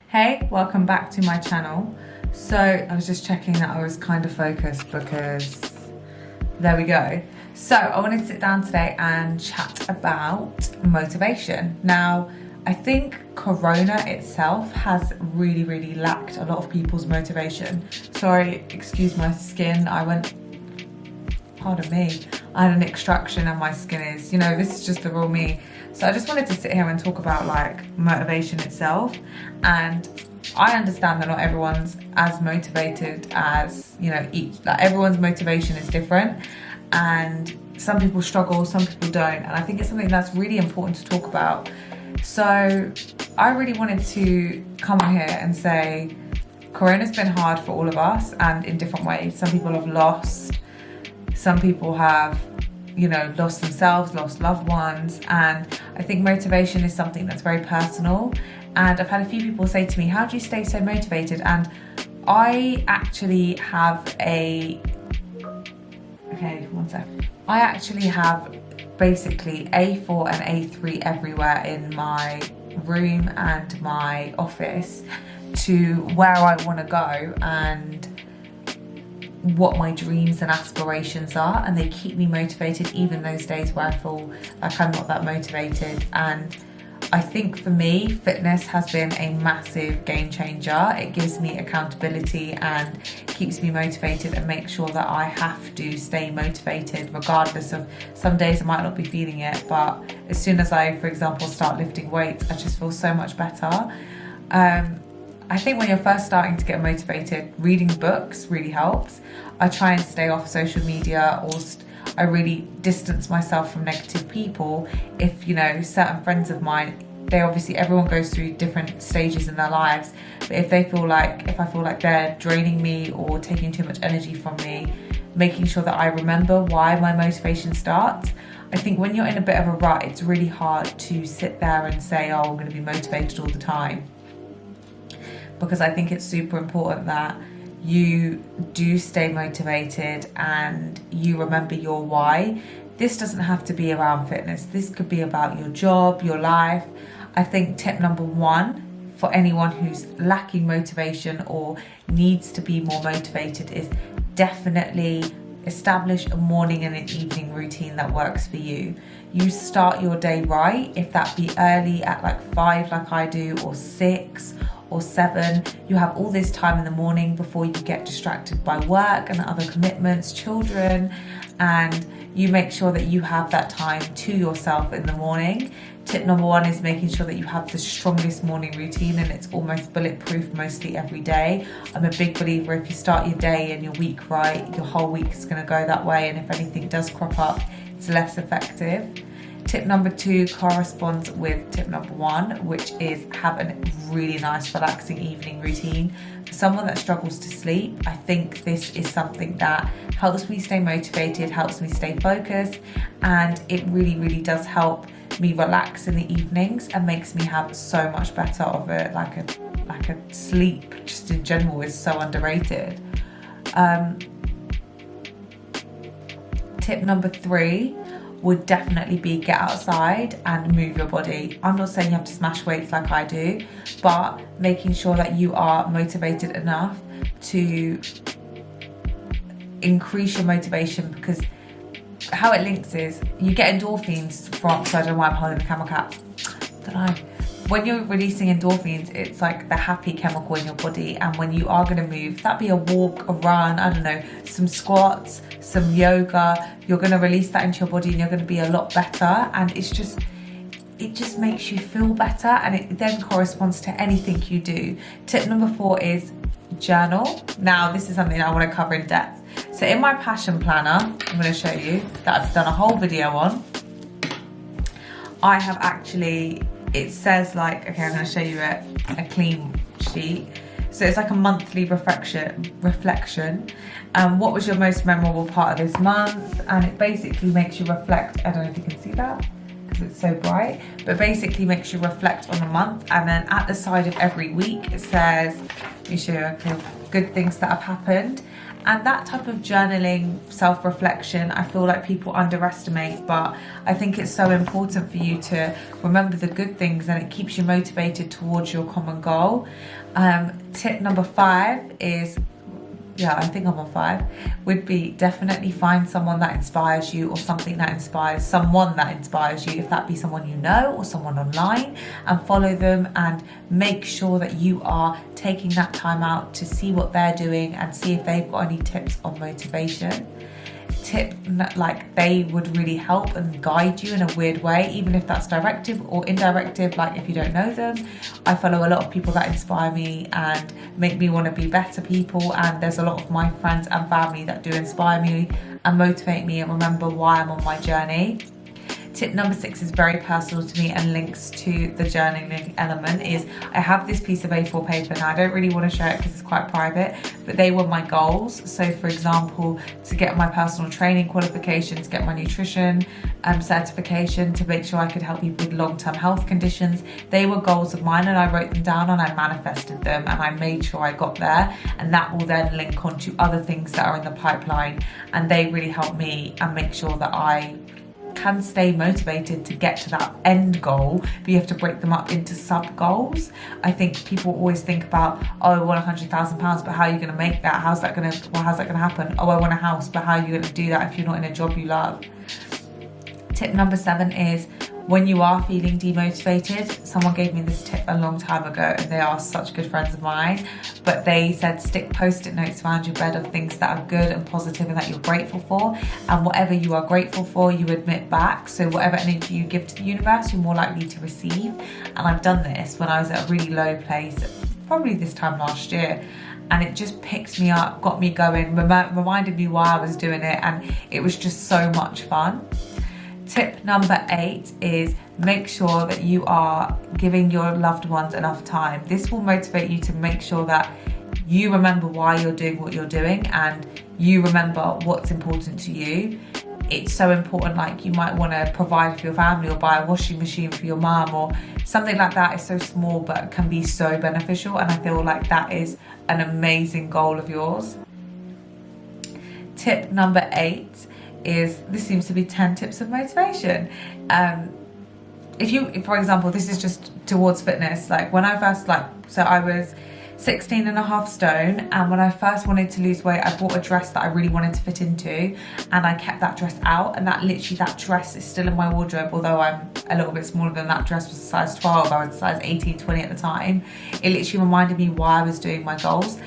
Hey, welcome back to my channel. So I was just checking that I was kind of focused because there we go. So I wanted to sit down today and chat about motivation. Now, I think Corona itself has really lacked a lot of people's motivation. Sorry, excuse my skin. Pardon me, I had an extraction and my skin is, this is just the real me. So I just wanted to sit here and talk about like motivation itself. And I understand that not everyone's as motivated as, everyone's motivation is different. And some people struggle, some people don't. And I think it's something that's really important to talk about. So I really wanted to come on here and say, Corona's been hard for all of us and in different ways. Some people have lost, some people have, lost themselves, lost loved ones. And I think motivation is something that's very personal. And I've had a few people say to me, how do you stay so motivated? And I actually have I actually have basically A4 and A3 everywhere in my room and my office to where I want to go and what my dreams and aspirations are, and they keep me motivated even those days where I feel like I'm not that motivated. And I think for me, fitness has been a massive game changer. It gives me accountability and keeps me motivated and makes sure that I have to stay motivated regardless of some days I might not be feeling it. But as soon as I, for example, start lifting weights, I just feel so much better. I think when you're first starting to get motivated, reading books really helps. I try and stay off social media, or I really distance myself from negative people. If, certain friends of mine, everyone goes through different stages in their lives. But if I feel like they're draining me or taking too much energy from me, making sure that I remember why my motivation starts. I think when you're in a bit of a rut, it's really hard to sit there and say, oh, I'm going to be motivated all the time. Because I think it's super important that you do stay motivated and you remember your why. This doesn't have to be around fitness. This could be about your job, your life. I think tip number one for anyone who's lacking motivation or needs to be more motivated is definitely establish a morning and an evening routine that works for you. You start your day right, if that be early at like 5 like I do, or 6 or 7. You have all this time in the morning before you get distracted by work and other commitments, children, and you make sure that you have that time to yourself in the morning. Tip number one is making sure that you have the strongest morning routine, and it's almost bulletproof mostly every day. I'm a big believer, if you start your day and your week right, your whole week is going to go that way, and if anything does crop up, it's less effective. Tip number 2 corresponds with tip number 1, which is have a really nice relaxing evening routine. For someone that struggles to sleep, I think this is something that helps me stay motivated, helps me stay focused, and it really does help me relax in the evenings and makes me have so much better of it. Like a sleep just in general is so underrated. Tip number 3 would definitely be get outside and move your body. I'm not saying you have to smash weights like I do, but making sure that you are motivated enough to increase your motivation, because how it links is you get endorphins from, so I don't know why I'm holding the camera cap, don't know. When you're releasing endorphins, it's like the happy chemical in your body, and when you are going to move, that be a walk, a run, I don't know, some squats, some yoga, you're going to release that into your body and you're going to be a lot better, and it just makes you feel better, and it then corresponds to anything you do. Tip number 4 is journal. Now, this is something I want to cover in depth. So in my passion planner, I'm going to show you that I've done a whole video on. I have actually, it says like, okay, I'm going to show you a clean sheet. So it's like a monthly reflection. What was your most memorable part of this month? And it basically makes you reflect. I don't know if you can see that because it's so bright, but basically makes you reflect on the month. And then at the side of every week, it says, let me show you good things that have happened. And that type of journaling, self-reflection, I feel like people underestimate, but I think it's so important for you to remember the good things, and it keeps you motivated towards your common goal. Tip number 5 is, I think I'm on 5, would be definitely find someone that inspires you, or something that inspires someone that inspires you, if that be someone you know or someone online, and follow them and make sure that you are taking that time out to see what they're doing and see if they've got any tips on motivation. Like, they would really help and guide you in a weird way, even if that's directive or indirective. Like, if you don't know them, I follow a lot of people that inspire me and make me want to be better people, and there's a lot of my friends and family that do inspire me and motivate me and remember why I'm on my journey. Tip number 6 is very personal to me and links to the journaling element. Is I have this piece of A4 paper. Now, I don't really want to show it because it's quite private, but they were my goals. So, for example, to get my personal training qualification, to get my nutrition certification, to make sure I could help people with long-term health conditions. They were goals of mine, and I wrote them down and I manifested them, and I made sure I got there. And that will then link on to other things that are in the pipeline, and they really help me and make sure that I can stay motivated to get to that end goal, but you have to break them up into sub goals. I think people always think about, oh, I want £100,000, but how are you going to make that? How's that going to happen? Oh, I want a house, but how are you going to do that if you're not in a job you love? Tip number 7 is, when you are feeling demotivated, someone gave me this tip a long time ago, and they are such good friends of mine, but they said stick post-it notes around your bed of things that are good and positive and that you're grateful for, and whatever you are grateful for, you admit back. So whatever energy you give to the universe, you're more likely to receive. And I've done this when I was at a really low place, probably this time last year, and it just picked me up, got me going, reminded me why I was doing it, and it was just so much fun. Tip number 8 is make sure that you are giving your loved ones enough time. This will motivate you to make sure that you remember why you're doing what you're doing, and you remember what's important to you. It's so important, like you might want to provide for your family or buy a washing machine for your mum, or something like that. Is so small but can be so beneficial, and I feel like that is an amazing goal of yours. Tip number 8 is, this seems to be 10 tips of motivation. If for example, this is just towards fitness, like when I first, so I was 16.5 stone, and when I first wanted to lose weight, I bought a dress that I really wanted to fit into, and I kept that dress out, and that dress is still in my wardrobe, although I'm a little bit smaller than that dress was a size 12, I was a size 18, 20 at the time. It literally reminded me why I was doing my goals.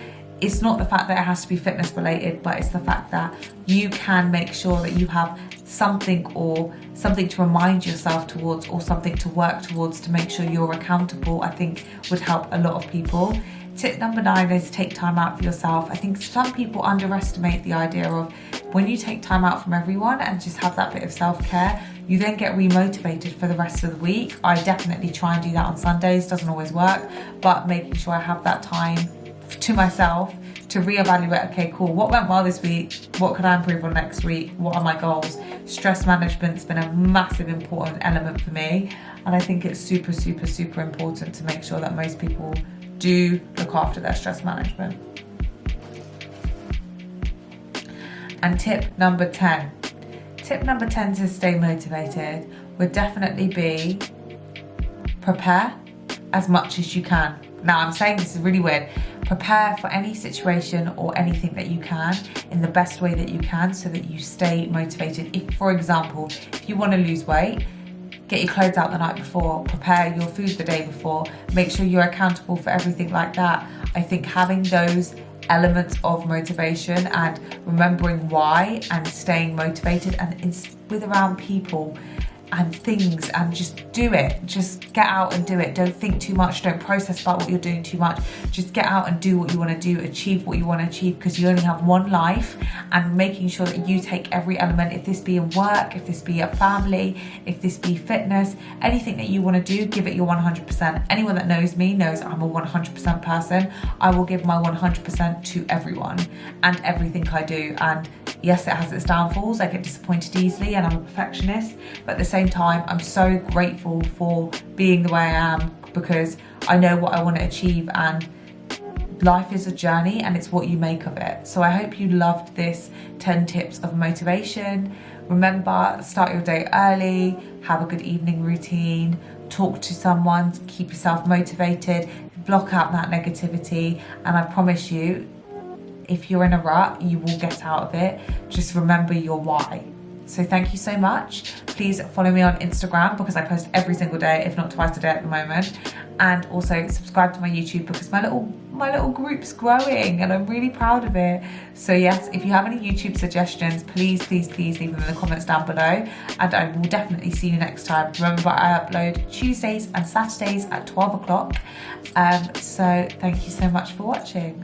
It's not the fact that it has to be fitness related, but it's the fact that you can make sure that you have something to remind yourself towards, or something to work towards, to make sure you're accountable. I think would help a lot of people. Tip number 9 is take time out for yourself. I think some people underestimate the idea of when you take time out from everyone and just have that bit of self-care, you then get remotivated for the rest of the week. I definitely try and do that on Sundays, doesn't always work, but making sure I have that time to myself to reevaluate, okay, cool, what went well this week, what can I improve on next week, what are my goals. Stress management's been a massive important element for me, and I think it's super, super, super important to make sure that most people do look after their stress management. And tip number 10 to stay motivated would definitely be prepare as much as you can. Now, I'm saying this is really weird. Prepare for any situation or anything that you can in the best way that you can, so that you stay motivated. If, for example, if you want to lose weight, get your clothes out the night before, prepare your food the day before, make sure you're accountable for everything like that. I think having those elements of motivation and remembering why and staying motivated and with around people and things, and just do it. Just get out and do it. Don't think too much. Don't process about what you're doing too much. Just get out and do what you want to do, achieve what you want to achieve, because you only have one life. And making sure that you take every element, if this be in work, if this be a family, if this be fitness, anything that you want to do, give it your 100%. Anyone that knows me knows I'm a 100% person. I will give my 100% to everyone and everything I do. And yes, it has its downfalls. I get disappointed easily, and I'm a perfectionist, but at the same time, I'm so grateful for being the way I am, because I know what I want to achieve, and life is a journey and it's what you make of it. So I hope you loved this 10 tips of motivation. Remember, start your day early, have a good evening routine, talk to someone, keep yourself motivated, block out that negativity, and I promise you, if you're in a rut, you will get out of it. Just remember your why. So thank you so much. Please follow me on Instagram because I post every single day, if not twice a day at the moment. And also subscribe to my YouTube because my little group's growing and I'm really proud of it. So yes, if you have any YouTube suggestions, please leave them in the comments down below. And I will definitely see you next time. Remember, I upload Tuesdays and Saturdays at 12 o'clock. So thank you so much for watching.